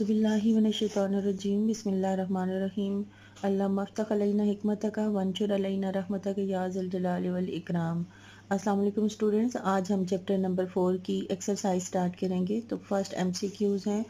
औज़ुबिल्लाहि मिनश्शैतानिर्रजीम बिस्मिल्लाहिर्रहमानिर्रहीम अल्लाहुम्मा अफ़्तह अलैना हिकमतका वंशुर अलैना रहमतका या ज़ल जलाली वल इकराम। अस्सलाम वालेकुम स्टूडेंट्स, आज हम चैप्टर नंबर 4 की एक्सरसाइज स्टार्ट करेंगे। तो फर्स्ट MCQs हैं।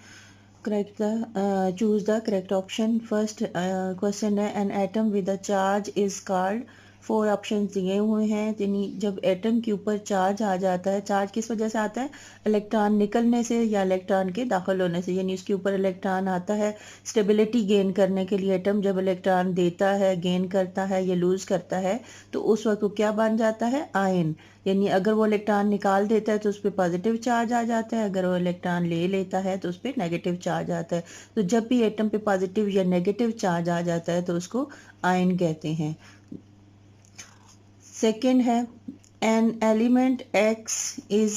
Correct the choose the correct option. First question है an atom with a charge is called. 4 option दिए हुए हैं। यानी जब एटम के ऊपर चार्ज आ जाता है, चार्ज किस वजह से आता है? इलेक्ट्रॉन निकलने से या इलेक्ट्रॉन के दाखिल होने से, यानी उसके ऊपर इलेक्ट्रॉन आता है स्टेबिलिटी गेन करने के लिए। एटम जब इलेक्ट्रॉन देता है, गेन करता है या लूज करता है, तो उस वक्त वो क्या बन जाता है? आयन। यानी अगर वो इलेक्ट्रॉन निकाल देता है तो उस पर पॉजिटिव चार्ज आ जाता है, अगर वो इलेक्ट्रॉन ले लेता है तो उस पर नेगेटिव चार्ज आता है। तो जब भी एटम पे पॉजिटिव या नेगेटिव चार्ज आ जाता है तो उसको आयन कहते हैं। सेकेंड है an element x is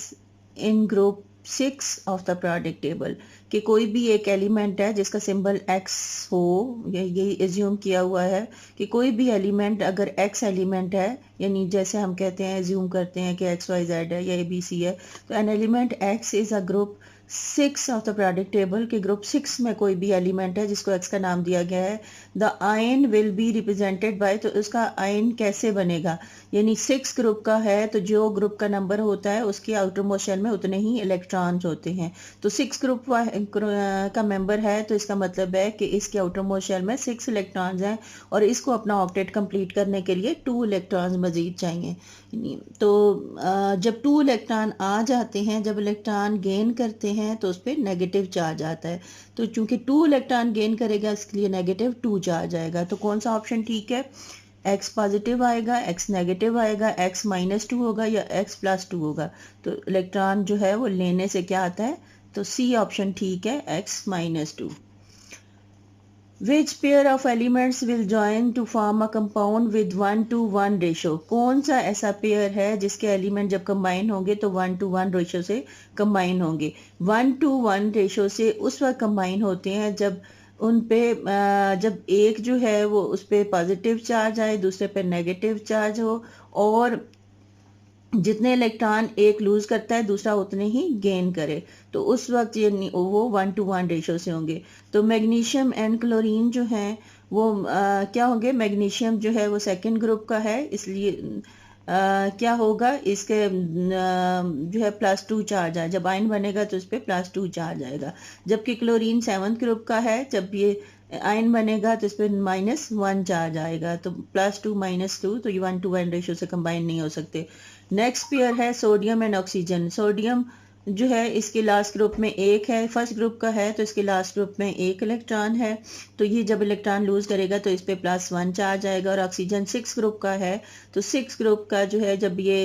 in group 6 of the product table. कि कोई भी एक एलिमेंट है जिसका सिंबल एक्स हो, ये एज्यूम किया हुआ है कि कोई भी एलिमेंट अगर एक्स एलिमेंट है, यानी जैसे हम कहते हैं एज्यूम करते हैं कि एक्स वाई जेड है या ABC है, तो an element x is a group 6 of the product table के ग्रुप 6 में कोई भी एलिमेंट है जिसको एक्स का नाम दिया गया है। The ion will be represented by, तो उसका आयन कैसे बनेगा? यानी 6 ग्रुप का है तो जो ग्रुप का नंबर होता है उसके आउटर मोस्ट शेल में उतने ही इलेक्ट्रॉन्स होते हैं। तो 6 ग्रुप का मेंबर है तो इसका मतलब है कि इसके आउटर मोस्ट शेल में 6 इलेक्ट्रॉन्स हैं और इसको अपना ऑक्टेट कंप्लीट करने के लिए 2 इलेक्ट्रॉन्स मजीद चाहिए। तो जब 2 इलेक्ट्रॉन आ जाते हैं, जब इलेक्ट्रॉन गेन करते हैं तो उस पर नेगेटिव चार्ज आता है। तो चूंकि 2 इलेक्ट्रॉन गेन करेगा इसके लिए नेगेटिव 2 चार्ज आएगा। तो कौन सा ऑप्शन ठीक है? एक्स पॉजिटिव आएगा, एक्स नेगेटिव आएगा, एक्स -2 होगा या एक्स +2 होगा। तो इलेक्ट्रॉन जो है वो लेने से क्या आता है? तो सी ऑप्शन ठीक है, x -2। Which pair of elements will join to form a compound with 1:1 ratio? कौन सा ऐसा पेयर है जिसके एलिमेंट जब कंबाइन होंगे तो 1:1 रेशो से कंबाइन होंगे? 1:1 रेशो से उस वक्त कंबाइन होते हैं जब उन पे जब एक जो है वो उस पे पॉजिटिव चार्ज आए, दूसरे पे नेगेटिव चार्ज हो, और जितने इलेक्ट्रॉन एक लूज करता है दूसरा उतने ही गेन करे, तो उस वक्त ये वो 1:1 रेशो से होंगे। तो मैग्नीशियम एंड क्लोरीन जो हैं वो क्या होंगे? मैग्नीशियम जो है वो सेकंड ग्रुप का है, इसलिए क्या होगा? इसके जो है +2 चार्ज आए, जब आयन बनेगा तो इस पर +2 चार्ज आएगा। जबकि क्लोरीन 7th ग्रुप का है, जब ये आयन बनेगा तो इस पर -1 चार्ज आएगा। तो +2 -2, तो ये 1:1 रेशो से कंबाइन नहीं हो सकते। नेक्स्ट पेयर है सोडियम एंड ऑक्सीजन। सोडियम जो है इसके लास्ट ग्रुप में एक है, फर्स्ट ग्रुप का है तो इसके लास्ट ग्रुप में एक इलेक्ट्रॉन है, तो ये जब इलेक्ट्रॉन लूज करेगा तो इस पे +1 चार्ज आएगा। और ऑक्सीजन 6 ग्रुप का है, तो 6 ग्रुप का जो है जब ये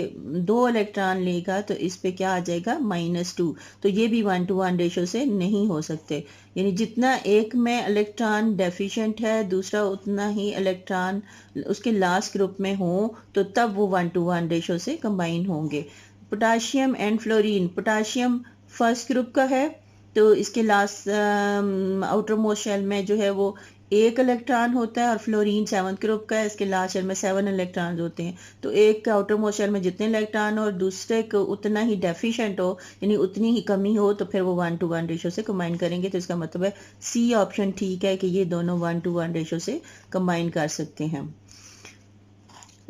2 इलेक्ट्रॉन लेगा तो इस पे क्या आ जाएगा? -2। तो ये भी 1:1 रेशो से नहीं हो सकते। यानी जितना एक में इलेक्ट्रॉन डेफिशिएंट है दूसरा उतना ही इलेक्ट्रॉन उसके लास्ट ग्रुप में हो, तो तब वो 1:1 रेशो से कंबाइन होंगे। Potassium and fluorine. Potassium first group का है तो इसके लास्ट आउटर मोस्ट शेल में जो है वो एक इलेक्ट्रॉन होता है, और फ्लोरीन 7th ग्रुप का है, इसके लास्ट शेल में 7 इलेक्ट्रॉन होते हैं। तो एक के आउटर मोस्ट शेल में जितने इलेक्ट्रॉन हो और दूसरे को उतना ही डेफिशिएंट हो, यानी उतनी ही कमी हो, तो फिर वो 1:1 रेशो से कंबाइन करेंगे। तो इसका मतलब है सी ऑप्शन ठीक है कि ये दोनों 1:1 रेशो से कंबाइन कर सकते हैं।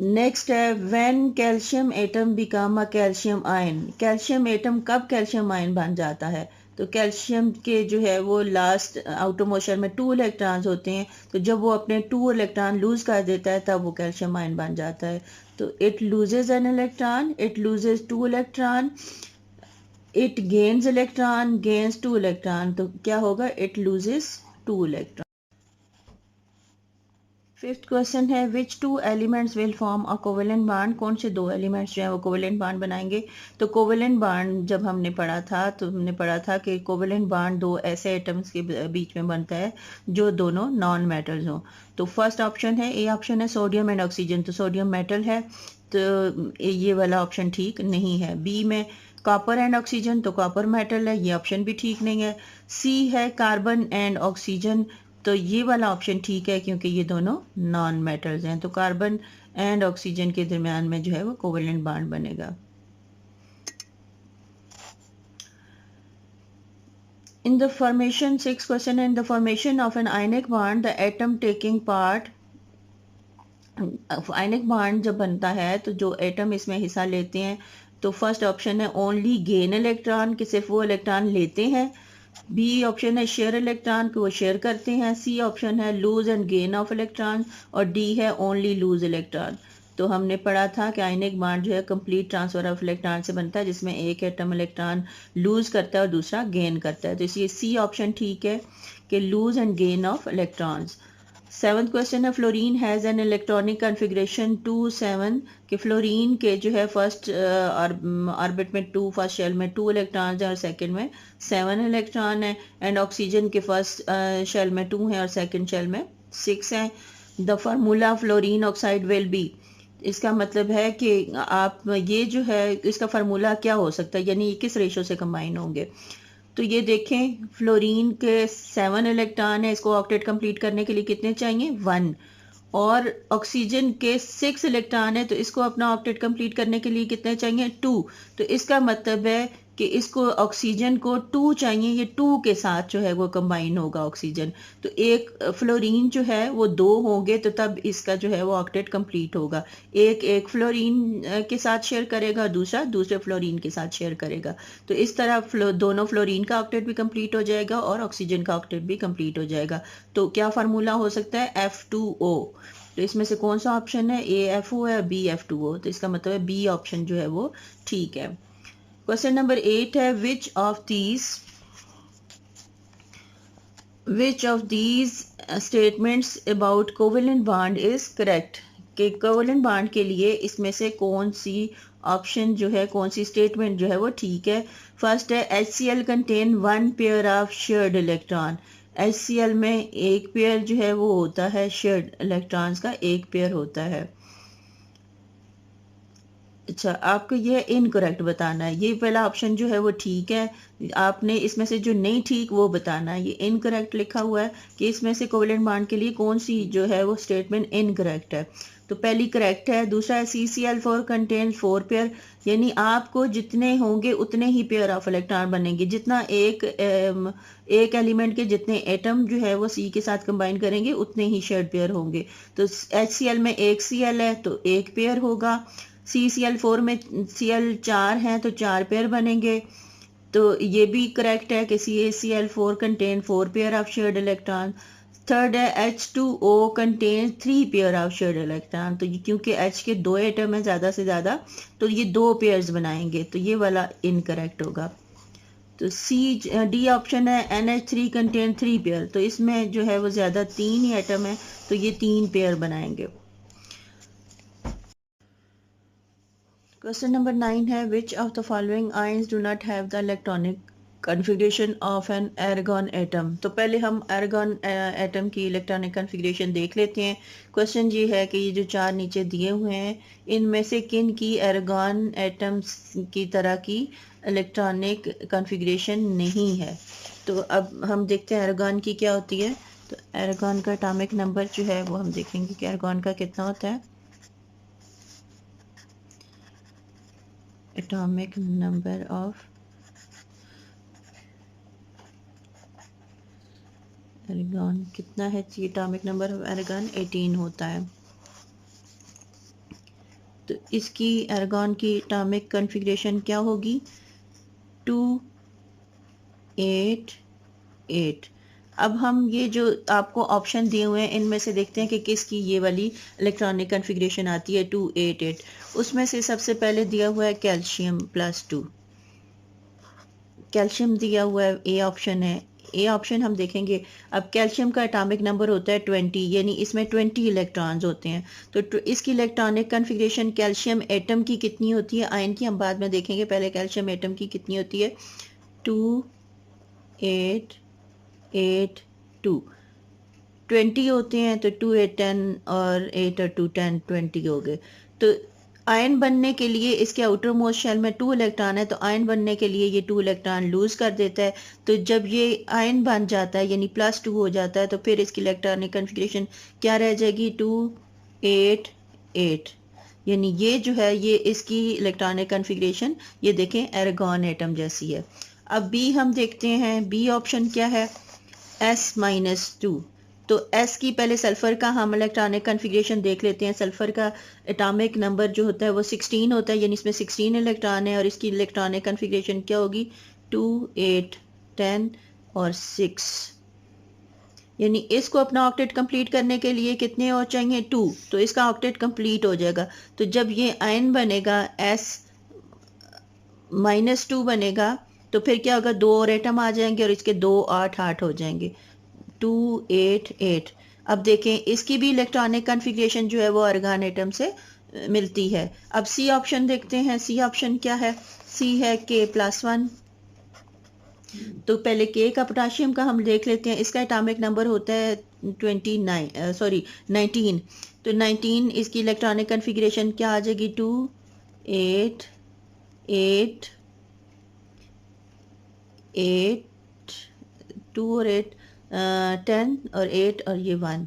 नेक्स्ट है when calcium atom become a calcium ion. Calcium atom कब कैल्शियम आयन बन जाता है? तो कैल्शियम के जो है वो लास्ट आउटर मोस्ट शेल में 2 इलेक्ट्रॉन्स होते हैं, तो जब वो अपने 2 इलेक्ट्रॉन लूज कर देता है तब वो कैल्शियम आयन बन जाता है। तो it loses an electron, it loses 2 electron, it gains electron, gains 2 electron. तो क्या होगा? It loses 2 electron. Fifth question है विच 2 elements will form a covalent bond. कौन से 2 एलिमेंट्स जो है वो कोवेलेंट बॉन्ड बनाएंगे? तो कोवेलेंट बॉन्ड जब हमने पढ़ा था तो हमने पढ़ा था कि कोवेलेंट बॉन्ड 2 ऐसे एटम्स के बीच में बनता है जो दोनों नॉन मेटल्स हों। तो फर्स्ट ऑप्शन है, ए ऑप्शन है सोडियम एंड ऑक्सीजन। तो सोडियम मेटल है तो ये वाला ऑप्शन ठीक नहीं है। बी में कॉपर एंड ऑक्सीजन, तो कॉपर मेटल है, ये ऑप्शन भी ठीक नहीं है। सी है कार्बन एंड ऑक्सीजन, तो ये वाला ऑप्शन ठीक है क्योंकि ये दोनों नॉन मेटल्स हैं। तो कार्बन एंड ऑक्सीजन के दरमियान में जो है वो कोवेलेंट बॉन्ड बनेगा। In the formation, sixth question, in the formation of an ionic bond, the atom taking part, ionic bond जब बनता है तो जो एटम इसमें हिस्सा लेते हैं, तो फर्स्ट ऑप्शन है ओनली गेन इलेक्ट्रॉन, कि सिर्फ वो इलेक्ट्रॉन लेते हैं। बी ऑप्शन है शेयर इलेक्ट्रॉन, कि वो शेयर करते हैं। सी ऑप्शन है lose and gain of electron, और डी है ओनली लूज इलेक्ट्रॉन। तो हमने पढ़ा था कि आयनिक बॉन्ड जो है कंप्लीट ट्रांसफर ऑफ इलेक्ट्रॉन से बनता है, जिसमें एक एटम इलेक्ट्रॉन लूज करता है और दूसरा गेन करता है। तो इसलिए सी ऑप्शन ठीक है कि lose and gain of electrons. Seventh question है fluorine has an electronic configuration 2 7, कि फ्लोरीन के जो है फर्स्ट ऑर्बिट में 2, फर्स्ट शेल में 2 इलेक्ट्रॉन है और सेकंड में 7 इलेक्ट्रॉन है। एंड ऑक्सीजन के फर्स्ट शेल में 2 है और सेकंड शेल में 6 है। The formula fluorine oxide will be, इसका मतलब है कि आप ये जो है इसका फार्मूला क्या हो सकता है, यानी किस रेशो से कंबाइन होंगे। तो ये देखें फ्लोरीन के 7 इलेक्ट्रॉन है, इसको ऑक्टेट कंप्लीट करने के लिए कितने चाहिए 1, और ऑक्सीजन के 6 इलेक्ट्रॉन है, तो इसको अपना ऑक्टेट कंप्लीट करने के लिए कितने चाहिए 2। तो इसका मतलब है कि इसको ऑक्सीजन को 2 चाहिए, ये 2 के साथ जो है वो कंबाइन होगा ऑक्सीजन। तो एक फ्लोरीन जो है वो 2 होंगे, तो तब इसका जो है वो ऑक्टेट कंप्लीट होगा। एक फ्लोरीन के साथ शेयर करेगा, दूसरा दूसरे फ्लोरीन के साथ शेयर करेगा। तो इस तरह दोनों फ्लोरीन का ऑक्टेट भी कंप्लीट हो जाएगा और ऑक्सीजन का ऑक्टेट भी कंप्लीट हो जाएगा। तो क्या फार्मूला हो सकता है F2O। तो इसमें से कौन सा ऑप्शन है, AFO है, BF2O। तो इसका मतलब है बी ऑप्शन जो है वो ठीक है। क्वेश्चन नंबर 8 है which of these statements about covalent bond is correct, कि कोवेलेंट बॉन्ड के लिए इसमें से कौन सी ऑप्शन जो है, कौन सी स्टेटमेंट जो है वो ठीक है। फर्स्ट है HCl contain 1 pair of shared electron. HCl में एक पेयर जो है वो होता है, शेयर्ड इलेक्ट्रॉन्स का एक पेयर होता है। अच्छा, आपको ये इनकरेक्ट बताना है। ये पहला ऑप्शन जो है वो ठीक है, आपने इसमें से जो नहीं ठीक वो बताना है। ये इनकरेक्ट लिखा हुआ है कि इसमें से कोवेलेंट बॉन्ड के लिए कौन सी जो है वो स्टेटमेंट इनकरेक्ट है। तो पहली करेक्ट है। दूसरा है CCl4 कंटेन 4 पेयर, यानी आपको जितने होंगे उतने ही पेयर ऑफ इलेक्ट्रॉन बनेंगे। जितना एक एलिमेंट के जितने एटम जो है वो C के साथ कंबाइन करेंगे उतने ही शेयर्ड पेयर होंगे। तो HCl में एक Cl है तो एक पेयर होगा। CCl4 में Cl 4 हैं तो 4 पेयर बनेंगे। तो ये भी करेक्ट है कि CaCl4 contain 4 pair of shared electron. Third है H2O contain 3 pair of shared electron. तो क्योंकि H के 2 एटम है ज़्यादा से ज़्यादा, तो ये 2 पेयर्स बनाएंगे, तो ये वाला इनकरेक्ट होगा। तो D ऑप्शन है NH3 कंटेन 3 पेयर, तो इसमें जो है वो ज़्यादा 3 ही एटम है, तो ये 3 पेयर बनाएंगे। क्वेश्चन नंबर 9 है which of the following ions do not have the electronic configuration of an argon atom. तो पहले हम एर्गॉन एटम की इलेक्ट्रॉनिक कन्फिग्रेशन देख लेते हैं। क्वेश्चन ये है कि ये जो 4 नीचे दिए हुए हैं, इनमें से किन की एर्गॉन एटम्स की तरह की इलेक्ट्रॉनिक कन्फिग्रेशन नहीं है। तो अब हम देखते हैं एर्गॉन की क्या होती है। तो एर्गॉन का एटॉमिक नंबर जो है वो हम देखेंगे कि एर्गॉन का कितना होता है। atomic number of एर्गॉन कितना है, एटॉमिक नंबर ऑफ एर्गॉन 18 होता है। तो इसकी एर्गॉन की एटॉमिक कॉन्फ़िगरेशन क्या होगी 2 8 8। अब हम ये जो आपको ऑप्शन दिए हुए हैं इनमें से देखते हैं कि किसकी ये वाली इलेक्ट्रॉनिक कॉन्फ़िगरेशन आती है 2 8 8। उसमें से सबसे पहले दिया हुआ है कैल्शियम +2, कैल्शियम दिया हुआ है, ए ऑप्शन है। ए ऑप्शन हम देखेंगे। अब कैल्शियम का एटॉमिक नंबर होता है 20, यानी इसमें 20 इलेक्ट्रॉन्स होते हैं। तो इसकी इलेक्ट्रॉनिक कॉन्फ़िगरेशन कैल्शियम एटम की कितनी होती है, आयन की हम बाद में देखेंगे, पहले कैल्शियम एटम की कितनी होती है 2 8 8 2। 20 होते हैं तो 2 8 10 और 8 और 2 10 20 हो गए। तो आयन बनने के लिए इसके आउटर मोस्ट शेल में 2 इलेक्ट्रॉन है, तो आयन बनने के लिए ये 2 इलेक्ट्रॉन लूज कर देता है। तो जब ये आयन बन जाता है यानी +2 हो जाता है, तो फिर इसकी इलेक्ट्रॉनिक कॉन्फ़िगरेशन क्या रह जाएगी 2 8 8। यानी ये जो है ये इसकी इलेक्ट्रॉनिक कॉन्फ़िगरेशन ये देखें एर्गॉन एटम जैसी है। अब बी हम देखते हैं, बी ऑप्शन क्या है, S-2। तो S की पहले सल्फर का हम इलेक्ट्रॉनिक कन्फिग्रेशन देख लेते हैं। सल्फर का एटॉमिक नंबर जो होता है वो 16 होता है, यानी इसमें 16 इलेक्ट्रॉन है, और इसकी इलेक्ट्रॉनिक कन्फिग्रेशन क्या होगी, 2, 8, 10 और 6। यानी इसको अपना ऑक्टेट कंप्लीट करने के लिए कितने और चाहिए, 2। तो इसका ऑक्टेट कंप्लीट हो जाएगा। तो जब ये आयन बनेगा S-2 बनेगा, तो फिर क्या होगा, 2 और एटम आ जाएंगे और इसके 2 8 8 हो जाएंगे, 2, 8, 8। अब देखें इसकी भी इलेक्ट्रॉनिक कन्फिग्रेशन जो है वो आर्गन एटम से मिलती है। अब सी ऑप्शन देखते हैं, सी ऑप्शन क्या है, सी है K+1। तो पहले के का पोटाशियम का हम देख लेते हैं। इसका एटॉमिक नंबर होता है 19। तो 19 इसकी इलेक्ट्रॉनिक कन्फिग्रेशन क्या आ जाएगी, 2, 8, 8, 8, 2 और 8, 10 और 8 और ये 1।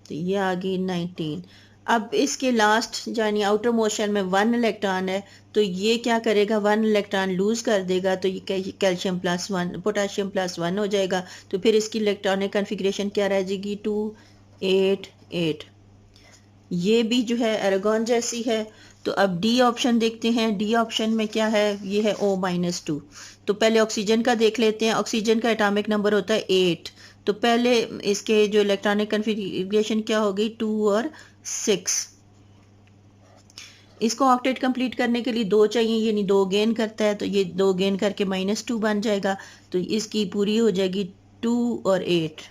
तो ये आ गई 19। अब इसके लास्ट यानी आउटर मोशन में 1 इलेक्ट्रॉन है, तो ये क्या करेगा, 1 इलेक्ट्रॉन लूज कर देगा, तो ये कैल्शियम +1 पोटाशियम +1 हो जाएगा। तो फिर इसकी इलेक्ट्रॉनिक कन्फिग्रेशन क्या रह जाएगी, 2, 8, 8। ये भी जो है एरागोन जैसी है। तो अब डी ऑप्शन देखते हैं, डी ऑप्शन में क्या है, ये है O-2। तो पहले ऑक्सीजन का देख लेते हैं। ऑक्सीजन का एटॉमिक नंबर होता है 8। तो पहले इसके जो इलेक्ट्रॉनिक कन्फिग्रेशन क्या होगी, 2 और 6। इसको ऑक्टेट कंप्लीट करने के लिए 2 चाहिए, यानी 2 गेन करता है, तो ये 2 गेन करके -2 बन जाएगा। तो इसकी पूरी हो जाएगी 2 और 8।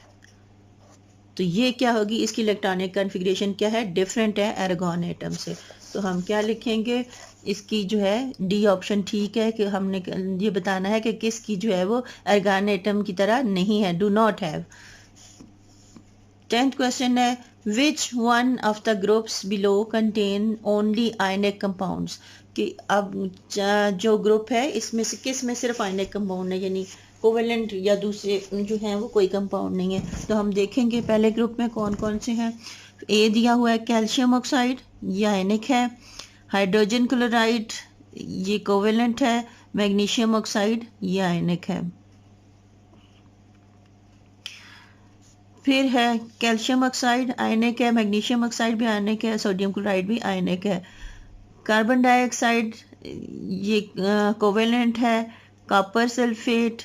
तो ये क्या होगी, इसकी इलेक्ट्रॉनिक कन्फिग्रेशन क्या है, डिफरेंट है एरागोन एटम से। तो हम क्या लिखेंगे, इसकी जो है डी ऑप्शन ठीक है, कि हमने ये बताना है कि किसकी जो है वो एरागोन एटम की तरह नहीं है, do not have. 10th question है, which one of the groups below contain only ionic compounds. कि अब जो ग्रुप है इसमें से किस में सिर्फ आयनिक कंपाउंड है, यानी कोवेलेंट या दूसरे जो हैं वो कोई कंपाउंड नहीं है। तो हम देखेंगे पहले ग्रुप में कौन कौन से हैं। ए दिया हुआ है कैल्शियम ऑक्साइड, ये आयनिक है। हाइड्रोजन क्लोराइड ये कोवेलेंट है। मैग्नीशियम ऑक्साइड ये आयनिक है। फिर है कैल्शियम ऑक्साइड आयनिक है, मैग्नीशियम ऑक्साइड भी आयनिक है, सोडियम क्लोराइड भी आयनिक है। कार्बन डाइऑक्साइड ये कोवेलेंट है। कॉपर सल्फेट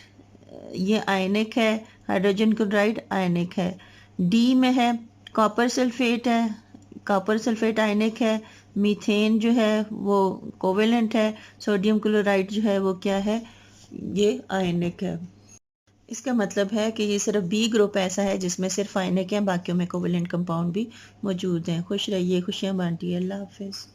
ये आयनिक है। हाइड्रोजन क्लोराइड आयनिक है। डी में है कॉपर सल्फेट है, कॉपर सल्फेट आयनिक है। मीथेन जो है वो कोवेलेंट है। सोडियम क्लोराइड जो है वो क्या है, ये आयनिक है। इसका मतलब है कि ये सिर्फ बी ग्रुप ऐसा है जिसमें सिर्फ आयनिक हैं, बाकियों में कोवेलेंट कंपाउंड भी मौजूद हैं। खुश रहिए, खुशियां बांटिए। अल्लाह हाफिज़।